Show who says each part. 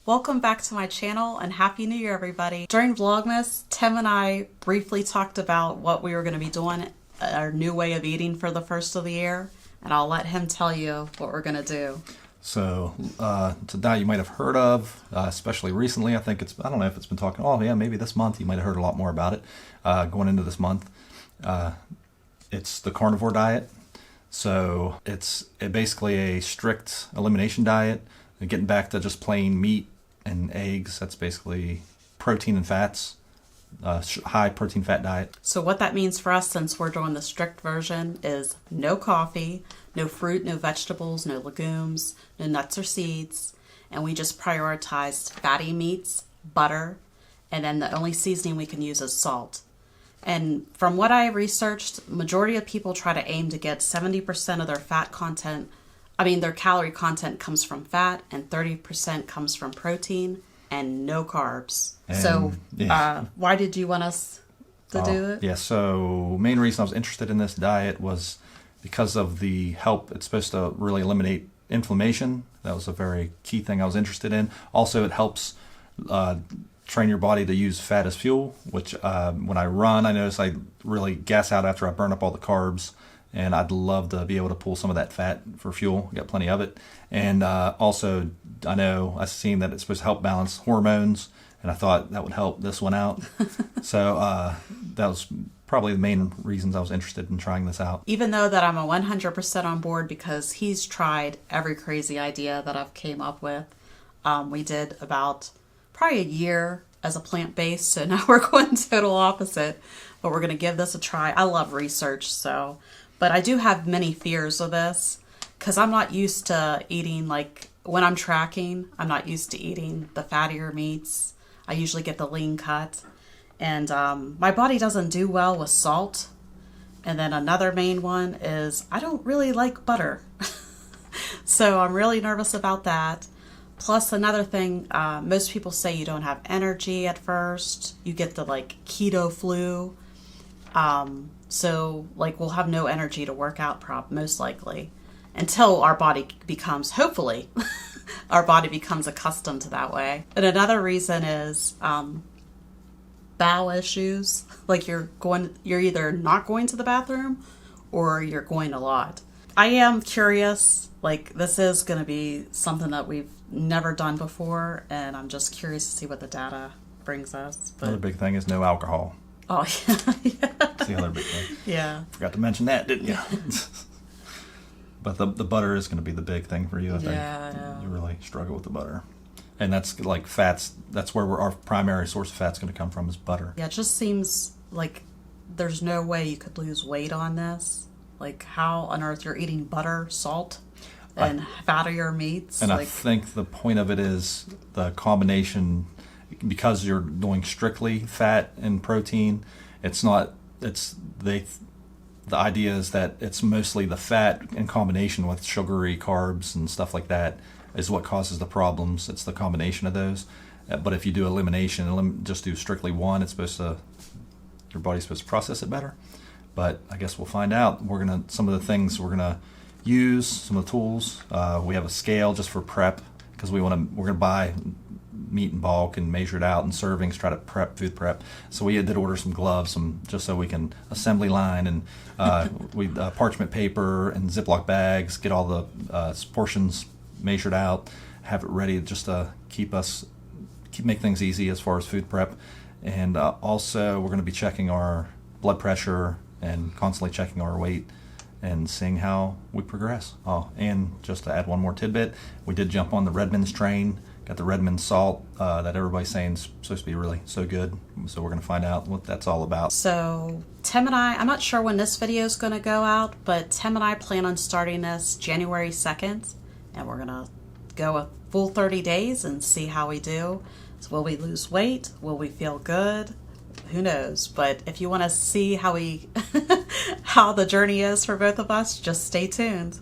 Speaker 1: Welcome back to my channel and Happy New Year, everybody. During Vlogmas, Tim and I briefly talked about what we were going to be doing, our new way of eating for the first of the year, and I'll let him tell you what we're going to do.
Speaker 2: So it's a diet you might have heard of, especially recently. I don't know if it's been talking, oh yeah, maybe this month you might have heard a lot more about it going into this month. It's the carnivore diet. So it's basically a strict elimination diet. And getting back to just plain meat and eggs, that's basically protein and fats, high protein fat diet.
Speaker 1: So what that means for us, since we're doing the strict version, is no coffee, no fruit, no vegetables, no legumes, no nuts or seeds, and we just prioritized fatty meats, butter, and then the only seasoning we can use is salt. And from what I researched, majority of people try to aim to get 70% of their their calorie content comes from fat and 30% comes from protein and no carbs. Why did you want us to do it?
Speaker 2: Yeah, so main reason I was interested in this diet was because of the help. It's supposed to really eliminate inflammation. That was a very key thing I was interested in. Also, it helps train your body to use fat as fuel, which when I run, I notice I really gas out after I burn up all the carbs. And I'd love to be able to pull some of that fat for fuel. Got plenty of it. And also, I know I've seen that it's supposed to help balance hormones, and I thought that would help this one out. So that was probably the main reasons I was interested in trying this out.
Speaker 1: Even though that I'm a 100% on board because he's tried every crazy idea that I've came up with. We did about probably a year as a plant-based, so now we're going total opposite. But we're going to give this a try. I love research, so... But I do have many fears of this because I'm not used to eating, like when I'm tracking, I'm not used to eating the fattier meats. I usually get the lean cut. And my body doesn't do well with salt. And then another main one is I don't really like butter. So I'm really nervous about that. Plus another thing, most people say you don't have energy at first. You get the keto flu. So we'll have no energy to work out most likely until our body becomes, hopefully, our body becomes accustomed to that way. And another reason is bowel issues. You're either not going to the bathroom or you're going a lot. I am curious, this is going to be something that we've never done before, and I'm just curious to see what the data brings us.
Speaker 2: Another big thing is no alcohol.
Speaker 1: Oh, yeah.
Speaker 2: That's the other big thing.
Speaker 1: Yeah.
Speaker 2: Forgot to mention that, didn't you? But the butter is going to be the big thing for you, I think.
Speaker 1: Yeah, I know.
Speaker 2: You really struggle with the butter. And that's fats. That's where our primary source of fat's going to come from is butter.
Speaker 1: Yeah, it just seems like there's no way you could lose weight on this. How on earth you're eating butter, salt, and fattier meats.
Speaker 2: And I think the point of it is the combination... Because you're doing strictly fat and protein, the idea is that it's mostly the fat in combination with sugary carbs and stuff like that is what causes the problems. It's the combination of those. But if you do elimination, just do strictly one, your body's supposed to process it better. But I guess we'll find out. Some of the things we're gonna use, some of the tools. We have a scale just for prep because we're gonna buy meat in bulk and measure it out in servings, try to food prep. So we did order some gloves, just so we can assembly line, and we parchment paper and Ziploc bags, get all the portions measured out, have it ready just to make things easy as far as food prep. And also we're going to be checking our blood pressure and constantly checking our weight and seeing how we progress. Oh, and just to add one more tidbit, we did jump on the Redmond's train. Got the Redmond salt that everybody's saying is supposed to be really so good. So we're going to find out what that's all about.
Speaker 1: So Tim and I'm not sure when this video is going to go out, but Tim and I plan on starting this January 2nd, and we're going to go a full 30 days and see how we do. So will we lose weight? Will we feel good? Who knows? But if you want to see how how the journey is for both of us, just stay tuned.